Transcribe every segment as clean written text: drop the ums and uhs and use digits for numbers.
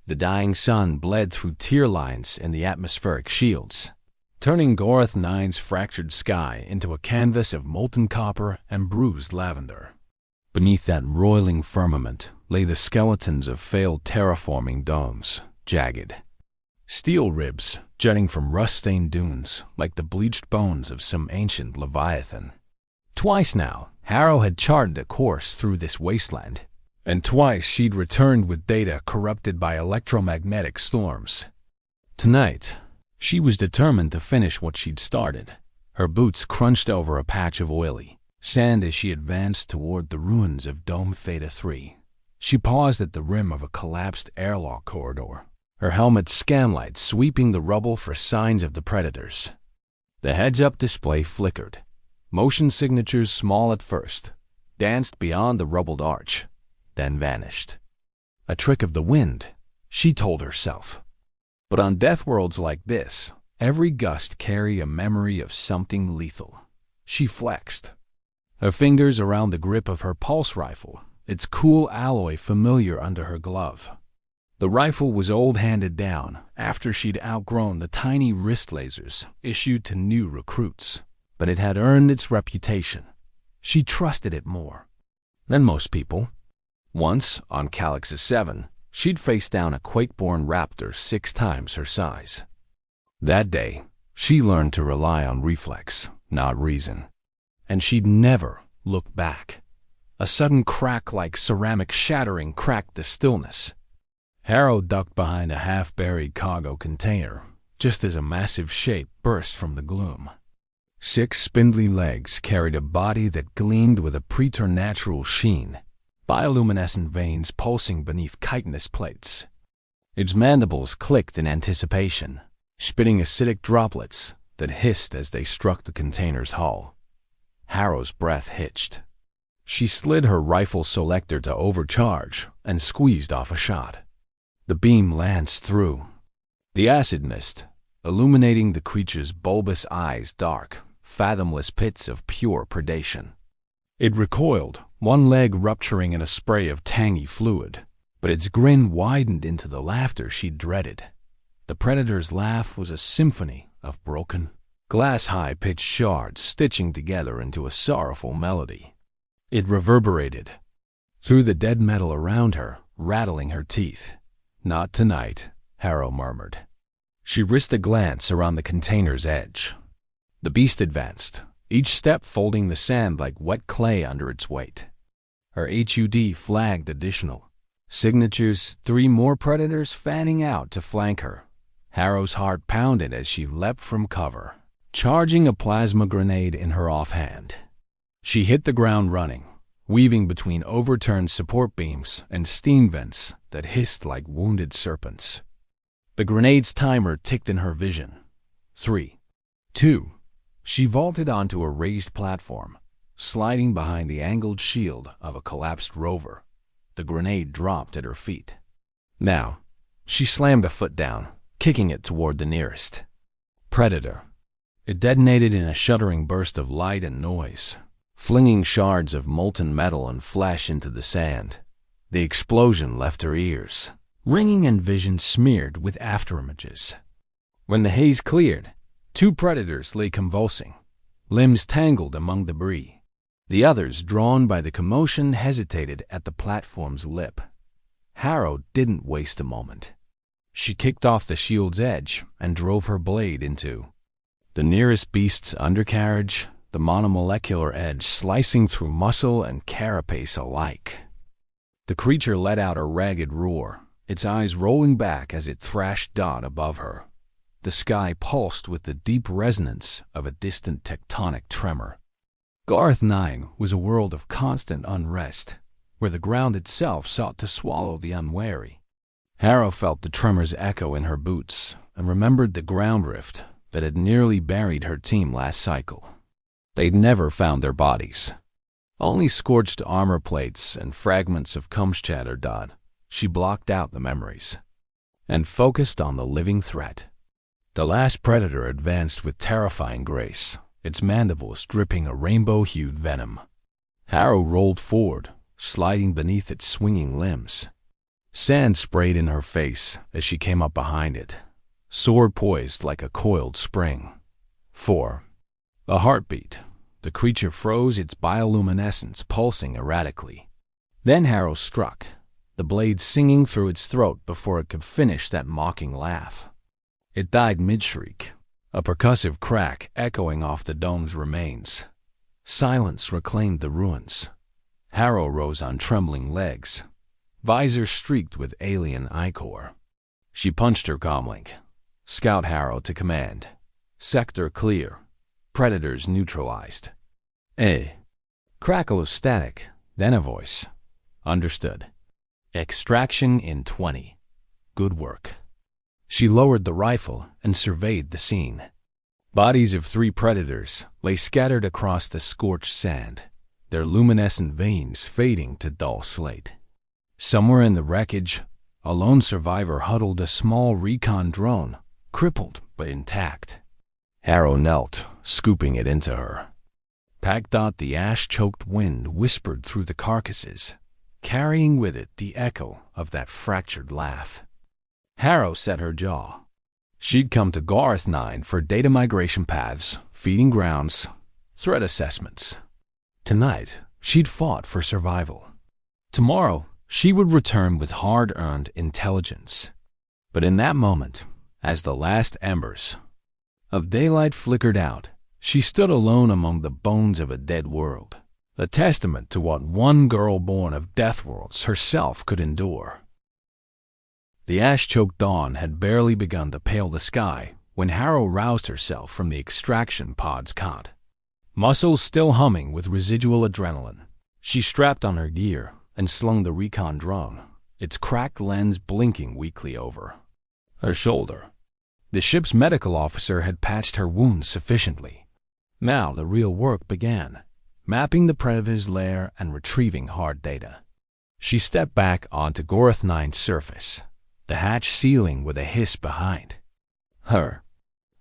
The dying sun bled through tear lines in the atmospheric shields, turning Gorath 9's fractured sky into a canvas of molten copper and bruised lavender. Beneath that roiling firmament lay the skeletons of failed terraforming domes, jagged. Steel ribs jutting from rust-stained dunes like the bleached bones of some ancient leviathan. Twice now, Harrow had charted a course through this wasteland, and twice she'd returned with data corrupted by electromagnetic storms. Tonight, she was determined to finish what she'd started. Her boots crunched over a patch of oily sand as she advanced toward the ruins of Dome Theta 3. She paused at the rim of a collapsed airlock corridor, her helmet's scan lights sweeping the rubble for signs of the predators. The heads-up display flickered. Motion signatures, small at first, danced beyond the rubbled arch, then vanished. A trick of the wind, she told herself. But on Deathworlds like this, every gust carried a memory of something lethal. She flexed, her fingers around the grip of her pulse rifle, its cool alloy familiar under her glove. The rifle was old handed down after she'd outgrown the tiny wrist lasers issued to new recruits, but it had earned its reputation. She trusted it more than most people. Once, on Calyx's 7, she'd faced down a Quake-born raptor 6 times her size. That day, she learned to rely on reflex, not reason. And she'd never looked back. A sudden crack like ceramic shattering cracked the stillness. Harrow ducked behind a half-buried cargo container, just as a massive shape burst from the gloom. 6 spindly legs carried a body that gleamed with a preternatural sheen, bioluminescent veins pulsing beneath chitinous plates. Its mandibles clicked in anticipation, spitting acidic droplets that hissed as they struck the container's hull. Harrow's breath hitched. She slid her rifle selector to overcharge and squeezed off a shot. The beam lanced through the acid mist, illuminating the creature's bulbous eyes dark, fathomless pits of pure predation. It recoiled, one leg rupturing in a spray of tangy fluid, but its grin widened into the laughter she dreaded. The predator's laugh was a symphony of broken, glass-high-pitched shards stitching together into a sorrowful melody. It reverberated through the dead metal around her, rattling her teeth. "Not tonight," Harrow murmured. She risked a glance around the container's edge. The beast advanced, each step folding the sand like wet clay under its weight. Her HUD flagged additional signatures, 3 more predators fanning out to flank her. Harrow's heart pounded as she leapt from cover, charging a plasma grenade in her offhand. She hit the ground running, weaving between overturned support beams and steam vents that hissed like wounded serpents. The grenade's timer ticked in her vision. 3, 2. She vaulted onto a raised platform, sliding behind the angled shield of a collapsed rover. The grenade dropped at her feet. Now, she slammed a foot down, kicking it toward the nearest predator. It detonated in a shuddering burst of light and noise, flinging shards of molten metal and flesh into the sand. The explosion left her ears ringing and vision smeared with afterimages. When the haze cleared, 2 predators lay convulsing, limbs tangled among debris. The others, drawn by the commotion, hesitated at the platform's lip. Harrow didn't waste a moment. She kicked off the shield's edge and drove her blade into the nearest beast's undercarriage, the monomolecular edge slicing through muscle and carapace alike. The creature let out a ragged roar, its eyes rolling back as it thrashed Dot above her. The sky pulsed with the deep resonance of a distant tectonic tremor. Garth 9 was a world of constant unrest, where the ground itself sought to swallow the unwary. Harrow felt the tremors echo in her boots and remembered the ground rift that had nearly buried her team last cycle. They'd never found their bodies. Only scorched armor plates and fragments of Kumschadder Dot. She blocked out the memories and focused on the living threat. The last predator advanced with terrifying grace, its mandibles dripping a rainbow-hued venom. Harrow rolled forward, sliding beneath its swinging limbs. Sand sprayed in her face as she came up behind it, sword poised like a coiled spring. 4. A heartbeat. The creature froze, its bioluminescence pulsing erratically. Then Harrow struck, the blade singing through its throat before it could finish that mocking laugh. It died mid-shriek, a percussive crack echoing off the dome's remains. Silence reclaimed the ruins. Harrow rose on trembling legs, visor streaked with alien ichor. She punched her comlink. Scout Harrow to command. Sector clear. Predators neutralized. Crackle of static, then a voice. Understood. Extraction in 20. Good work. She lowered the rifle and surveyed the scene. Bodies of 3 predators lay scattered across the scorched sand, their luminescent veins fading to dull slate. Somewhere in the wreckage, a lone survivor huddled a small recon drone, crippled but intact. Harrow knelt, scooping it into her. The ash-choked wind whispered through the carcasses, carrying with it the echo of that fractured laugh. Harrow set her jaw. She'd come to Garth 9 for data migration paths, feeding grounds, threat assessments. Tonight, she'd fought for survival. Tomorrow, she would return with hard-earned intelligence. But in that moment, as the last embers of daylight flickered out, she stood alone among the bones of a dead world, a testament to what one girl born of Deathworlds herself could endure. The ash-choked dawn had barely begun to pale the sky when Harrow roused herself from the extraction pod's cot. Muscles still humming with residual adrenaline, she strapped on her gear and slung the recon drone, its cracked lens blinking weakly over her shoulder. The ship's medical officer had patched her wounds sufficiently. Now the real work began, mapping the predator's lair and retrieving hard data. She stepped back onto Garth 9's surface, the hatch sealing with a hiss behind her.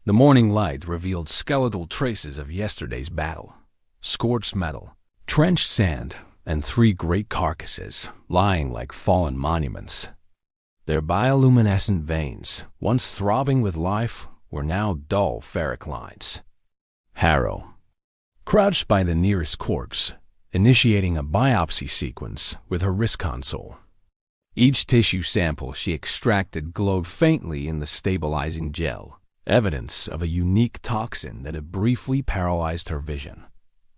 The morning light revealed skeletal traces of yesterday's battle, scorched metal, trenched sand, and 3 great carcasses lying like fallen monuments. Their bioluminescent veins, once throbbing with life, were now dull ferric lines. Harrow crouched by the nearest corpse, initiating a biopsy sequence with her wrist console. Each tissue sample she extracted glowed faintly in the stabilizing gel, evidence of a unique toxin that had briefly paralyzed her vision.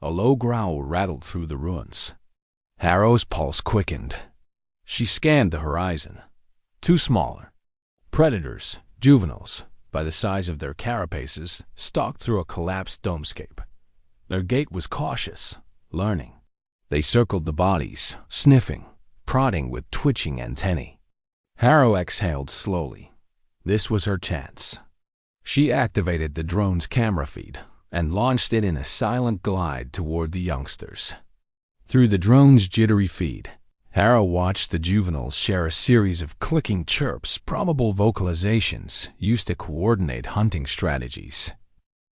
A low growl rattled through the ruins. Harrow's pulse quickened. She scanned the horizon. 2 smaller predators, juveniles, by the size of their carapaces, stalked through a collapsed domescape. Their gait was cautious, learning. They circled the bodies, sniffing, prodding with twitching antennae. Harrow exhaled slowly. This was her chance. She activated the drone's camera feed and launched it in a silent glide toward the youngsters. Through the drone's jittery feed, Harrow watched the juveniles share a series of clicking chirps, probable vocalizations used to coordinate hunting strategies.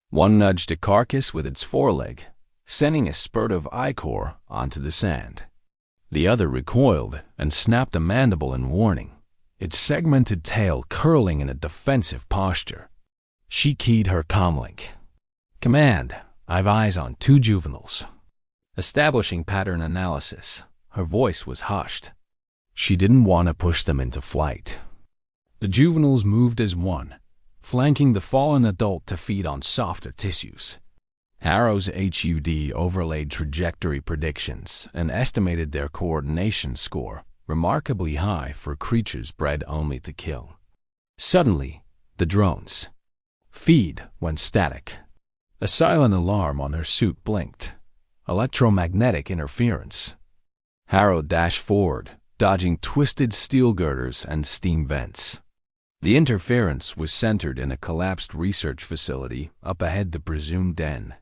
One nudged a carcass with its foreleg, sending a spurt of ichor onto the sand. The other recoiled and snapped a mandible in warning, its segmented tail curling in a defensive posture. She keyed her comlink. "Command, I've eyes on 2 juveniles." Establishing pattern analysis, her voice was hushed. She didn't want to push them into flight. The juveniles moved as one, flanking the fallen adult to feed on softer tissues. Harrow's HUD overlaid trajectory predictions and estimated their coordination score remarkably high for creatures bred only to kill. Suddenly, the drone's feed went static. A silent alarm on her suit blinked. Electromagnetic interference. Harrow dashed forward, dodging twisted steel girders and steam vents. The interference was centered in a collapsed research facility up ahead the presumed den.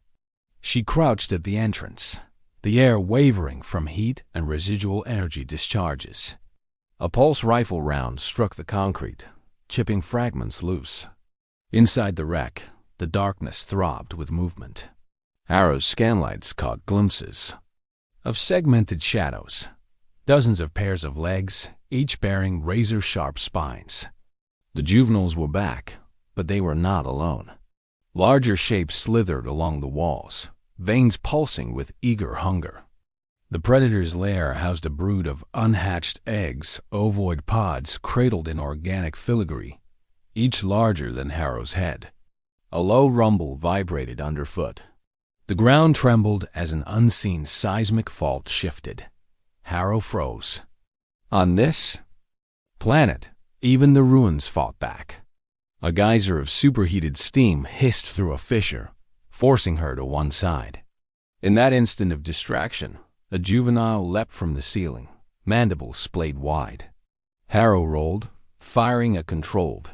She crouched at the entrance, the air wavering from heat and residual energy discharges. A pulse rifle round struck the concrete, chipping fragments loose. Inside the wreck, the darkness throbbed with movement. Harrow's scanlights caught glimpses of segmented shadows, dozens of pairs of legs, each bearing razor-sharp spines. The juveniles were back, but they were not alone. Larger shapes slithered along the walls, veins pulsing with eager hunger. The predator's lair housed a brood of unhatched eggs, ovoid pods cradled in organic filigree, each larger than Harrow's head. A low rumble vibrated underfoot. The ground trembled as an unseen seismic fault shifted. Harrow froze. On this planet, even the ruins fought back. A geyser of superheated steam hissed through a fissure, forcing her to one side. In that instant of distraction, a juvenile leapt from the ceiling, mandibles splayed wide. Harrow rolled, firing a controlled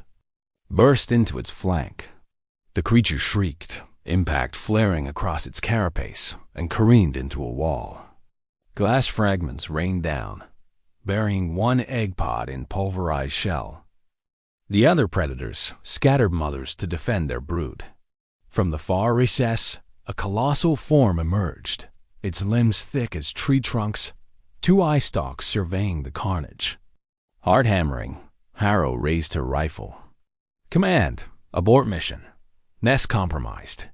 burst into its flank. The creature shrieked, impact flaring across its carapace, and careened into a wall. Glass fragments rained down, burying one egg pod in pulverized shell. The other predators scattered mothers to defend their brood. From the far recess, a colossal form emerged, its limbs thick as tree trunks, two eye stalks surveying the carnage. Heart hammering, Harrow raised her rifle. "Command, abort mission. Nest compromised."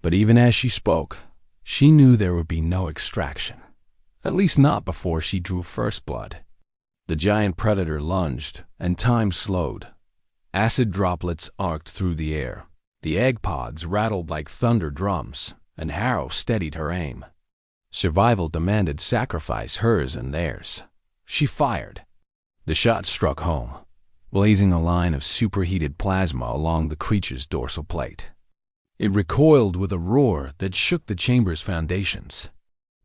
But even as she spoke, she knew there would be no extraction, at least not before she drew first blood. The giant predator lunged, and time slowed. Acid droplets arced through the air. The egg pods rattled like thunder drums, and Harrow steadied her aim. Survival demanded sacrifice, hers and theirs. She fired. The shot struck home, blazing a line of superheated plasma along the creature's dorsal plate. It recoiled with a roar that shook the chamber's foundations.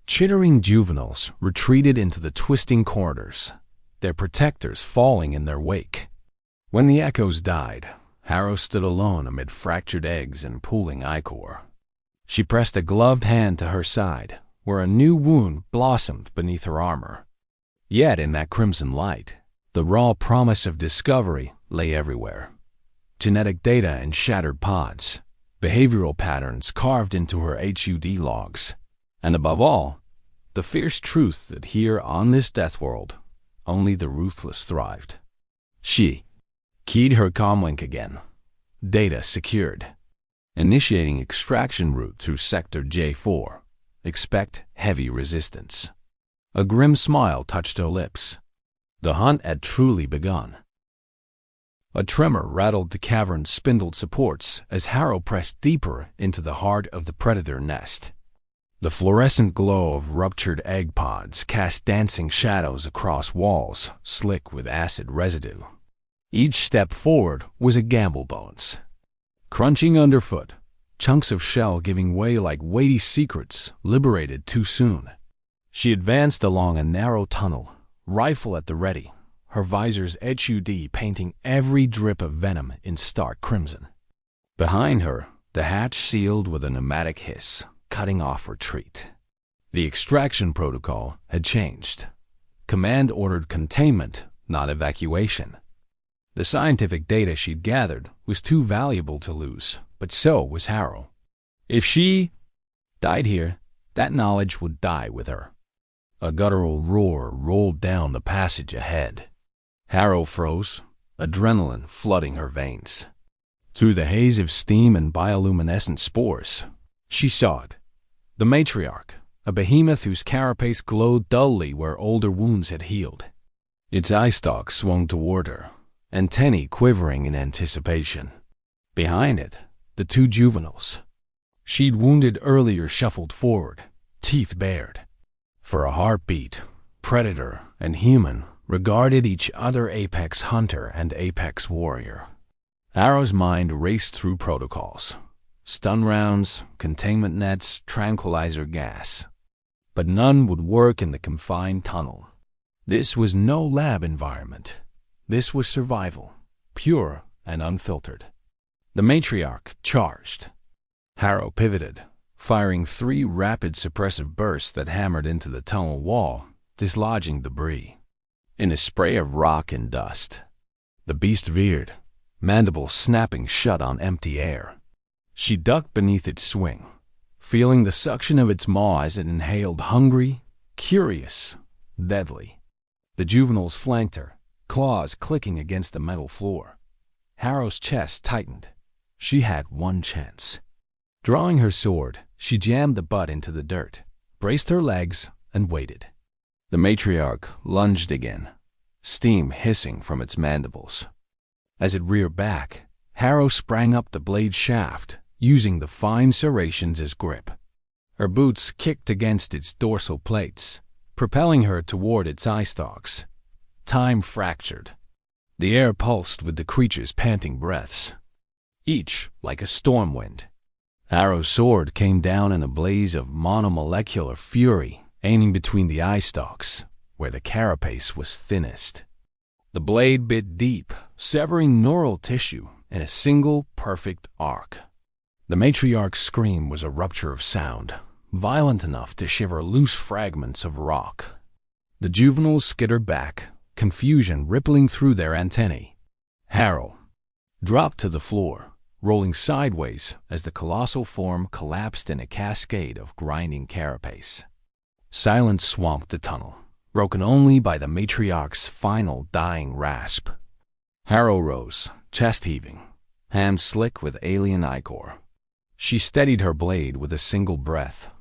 Chittering juveniles retreated into the twisting corridors, their protectors falling in their wake. When the echoes died, Harrow stood alone amid fractured eggs and pooling ichor. She pressed a gloved hand to her side, where a new wound blossomed beneath her armor. Yet in that crimson light, the raw promise of discovery lay everywhere. Genetic data in shattered pods, behavioral patterns carved into her HUD logs, and above all, the fierce truth that here on this death world, only the ruthless thrived. She keyed her comlink again. Data secured. Initiating extraction route through Sector J4. Expect heavy resistance. A grim smile touched her lips. The hunt had truly begun. A tremor rattled the cavern's spindled supports as Harrow pressed deeper into the heart of the predator nest. The fluorescent glow of ruptured egg pods cast dancing shadows across walls, slick with acid residue. Each step forward was a gamble bonus. Crunching underfoot, chunks of shell giving way like weighty secrets liberated too soon. She advanced along a narrow tunnel, rifle at the ready, her visor's HUD painting every drip of venom in stark crimson. Behind her, the hatch sealed with a pneumatic hiss, cutting off retreat. The extraction protocol had changed. Command ordered containment, not evacuation. The scientific data she'd gathered was too valuable to lose, but so was Harrow. If she died here, that knowledge would die with her. A guttural roar rolled down the passage ahead. Harrow froze, adrenaline flooding her veins. Through the haze of steam and bioluminescent spores, she saw it. The matriarch, a behemoth whose carapace glowed dully where older wounds had healed. Its eye stalk swung toward her, antennae quivering in anticipation. Behind it, the two juveniles she'd wounded earlier shuffled forward, teeth bared. For a heartbeat, predator and human regarded each other apex hunter and apex warrior. Harrow's mind raced through protocols. Stun rounds, containment nets, tranquilizer gas. But none would work in the confined tunnel. This was no lab environment. This was survival, pure and unfiltered. The matriarch charged. Harrow pivoted, firing 3 rapid suppressive bursts that hammered into the tunnel wall, dislodging debris. In a spray of rock and dust, the beast veered, mandibles snapping shut on empty air. She ducked beneath its swing, feeling the suction of its maw as it inhaled hungry, curious, deadly. The juveniles flanked her, claws clicking against the metal floor. Harrow's chest tightened. She had one chance. Drawing her sword, she jammed the butt into the dirt, braced her legs, and waited. The matriarch lunged again, steam hissing from its mandibles. As it reared back, Harrow sprang up the blade shaft, using the fine serrations as grip. Her boots kicked against its dorsal plates, propelling her toward its eye stalks. Time fractured. The air pulsed with the creature's panting breaths, each like a storm wind. Harrow's sword came down in a blaze of monomolecular fury, aiming between the eye stalks, where the carapace was thinnest. The blade bit deep, severing neural tissue in a single perfect arc. The matriarch's scream was a rupture of sound, violent enough to shiver loose fragments of rock. The juveniles skittered back, confusion rippling through their antennae. Harrow dropped to the floor, rolling sideways as the colossal form collapsed in a cascade of grinding carapace. Silence swamped the tunnel, broken only by the matriarch's final dying rasp. Harrow rose, chest heaving, hands slick with alien ichor. She steadied her blade with a single breath,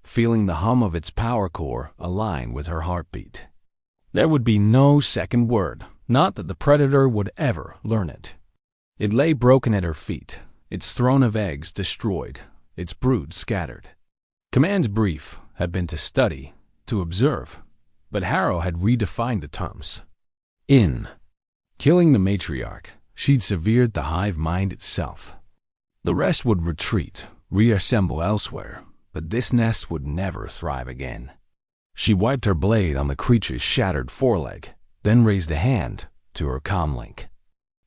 feeling the hum of its power core align with her heartbeat. There would be no second word, not that the predator would ever learn it. It lay broken at her feet, its throne of eggs destroyed, its brood scattered. Command's brief had been to study, to observe, but Harrow had redefined the terms. Killing the matriarch, she'd severed the hive mind itself. The rest would retreat, reassemble elsewhere, but this nest would never thrive again. She wiped her blade on the creature's shattered foreleg, then raised a hand to her comlink.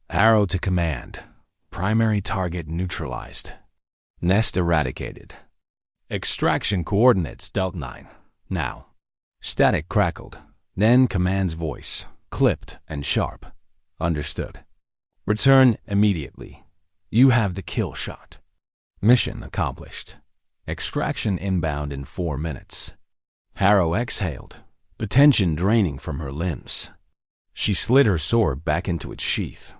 Arrow to command. Primary target neutralized. Nest eradicated. Extraction coordinates dealt 9. Now. Static crackled. Then command's voice, clipped and sharp. Understood. Return immediately. You have the kill shot. Mission accomplished. Extraction inbound in 4 minutes. Harrow exhaled, the tension draining from her limbs. She slid her sword back into its sheath,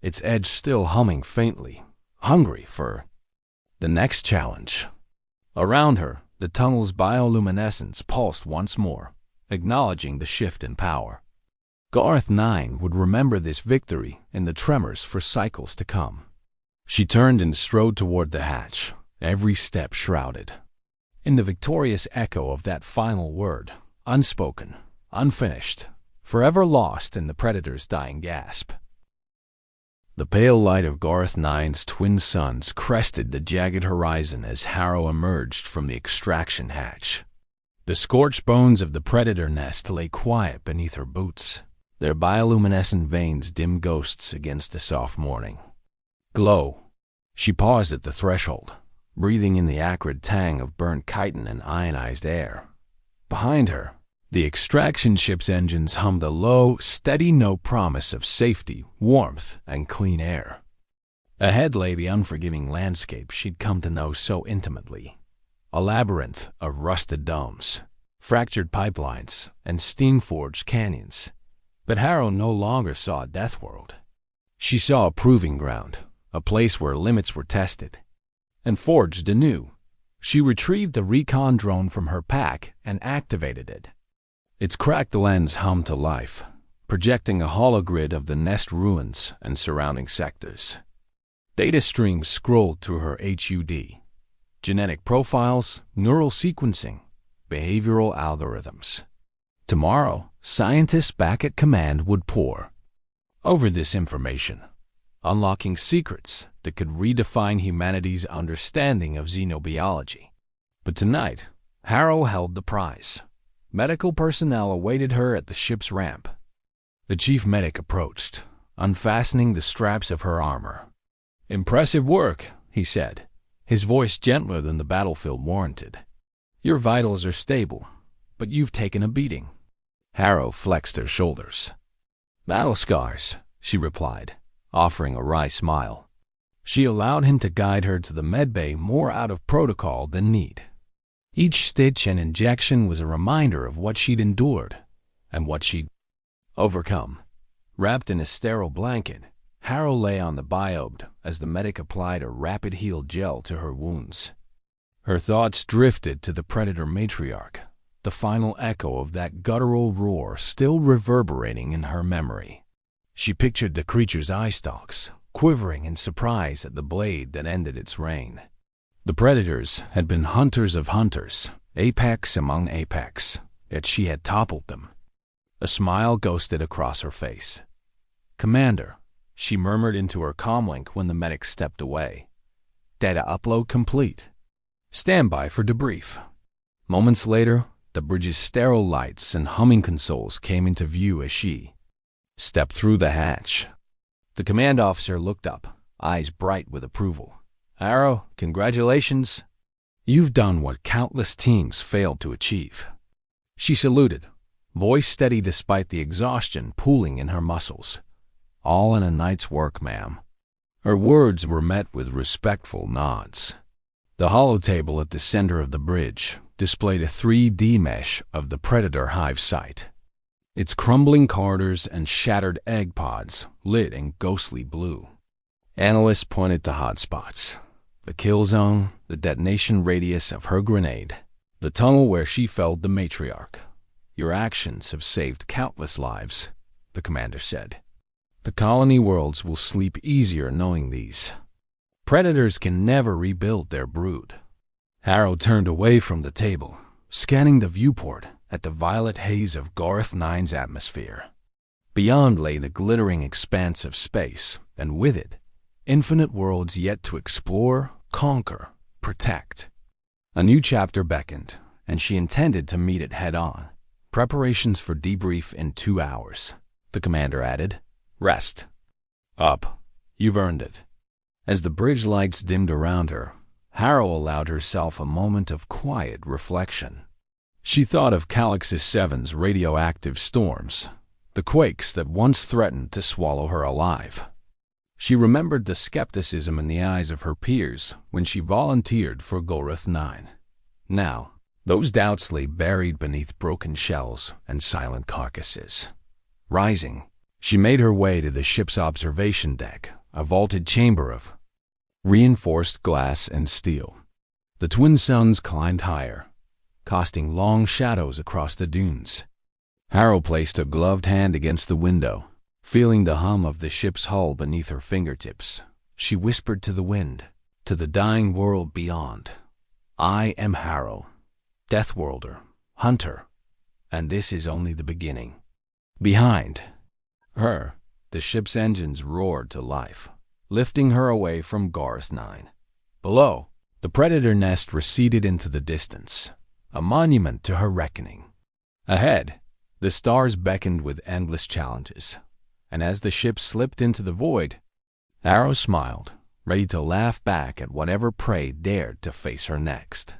its edge still humming faintly, hungry for the next challenge. Around her, the tunnel's bioluminescence pulsed once more, acknowledging the shift in power. Garth 9 would remember this victory in the tremors for cycles to come. She turned and strode toward the hatch, every step shrouded in the victorious echo of that final word, unspoken, unfinished, forever lost in the predator's dying gasp. The pale light of Garth 9's twin suns crested the jagged horizon as Harrow emerged from the extraction hatch. The scorched bones of the predator nest lay quiet beneath her boots, their bioluminescent veins dim ghosts against the soft morning. Glow. She paused at the threshold, breathing in the acrid tang of burnt chitin and ionized air. Behind her, the extraction ship's engines hummed a low, steady note promise of safety, warmth, and clean air. Ahead lay the unforgiving landscape she'd come to know so intimately, a labyrinth of rusted domes, fractured pipelines, and steam-forged canyons. But Harrow no longer saw a Deathworld. She saw a proving ground, a place where limits were tested and forged anew. She retrieved the recon drone from her pack and activated it. Its cracked lens hummed to life, projecting a hologrid of the nest ruins and surrounding sectors. Data streams scrolled through her HUD. Genetic profiles, neural sequencing, behavioral algorithms. Tomorrow, scientists back at command would pore over this information, unlocking secrets that could redefine humanity's understanding of xenobiology. But tonight, Harrow held the prize. Medical personnel awaited her at the ship's ramp. The chief medic approached, unfastening the straps of her armor. "Impressive work," he said, his voice gentler than the battlefield warranted. "Your vitals are stable, but you've taken a beating." Harrow flexed her shoulders. "Battle scars," she replied, offering a wry smile. She allowed him to guide her to the medbay more out of protocol than need. Each stitch and injection was a reminder of what she'd endured and what she'd Overcome, wrapped in a sterile blanket, Harrow lay on the biome as the medic applied a rapid heal gel to her wounds. Her thoughts drifted to the predator matriarch, the final echo of that guttural roar still reverberating in her memory. She pictured the creature's eye stalks, quivering in surprise at the blade that ended its reign. The predators had been hunters of hunters, apex among apex, yet she had toppled them. A smile ghosted across her face. "Commander," she murmured into her comlink when the medic stepped away. "Data upload complete. Stand by for debrief." Moments later, the bridge's sterile lights and humming consoles came into view as she stepped through the hatch. The command officer looked up, eyes bright with approval. "Harrow, congratulations. You've done what countless teams failed to achieve." She saluted, voice steady despite the exhaustion pooling in her muscles. "All in a night's work, ma'am." Her words were met with respectful nods. The holotable at the center of the bridge displayed a 3D mesh of the predator hive site. Its crumbling corridors and shattered egg pods lit in ghostly blue. Analysts pointed to hotspots: the kill zone, the detonation radius of her grenade, the tunnel where she felled the matriarch. "Your actions have saved countless lives," the commander said. "The colony worlds will sleep easier knowing these. Predators can never rebuild their brood." Harrow turned away from the table, scanning the viewport at the violet haze of Gorth 9's atmosphere. Beyond lay the glittering expanse of space, and with it, infinite worlds yet to explore, conquer, protect. A new chapter beckoned, and she intended to meet it head-on. "Preparations for debrief in 2 hours," the commander added. "Rest. Up. You've earned it." As the bridge lights dimmed around her, Harrow allowed herself a moment of quiet reflection. She thought of Calixus 7's radioactive storms, the quakes that once threatened to swallow her alive. She remembered the skepticism in the eyes of her peers when she volunteered for Gorth 9. Now, those doubts lay buried beneath broken shells and silent carcasses. Rising, she made her way to the ship's observation deck, a vaulted chamber of reinforced glass and steel. The twin suns climbed higher, casting long shadows across the dunes. Harrow placed a gloved hand against the window, feeling the hum of the ship's hull beneath her fingertips. She whispered to the wind, to the dying world beyond. "I am Harrow, Deathworlder, Hunter, and this is only the beginning." Behind her, the ship's engines roared to life, lifting her away from Gorth 9. Below, the predator nest receded into the distance, a monument to her reckoning. Ahead, the stars beckoned with endless challenges, and as the ship slipped into the void, Harrow smiled, ready to laugh back at whatever prey dared to face her next.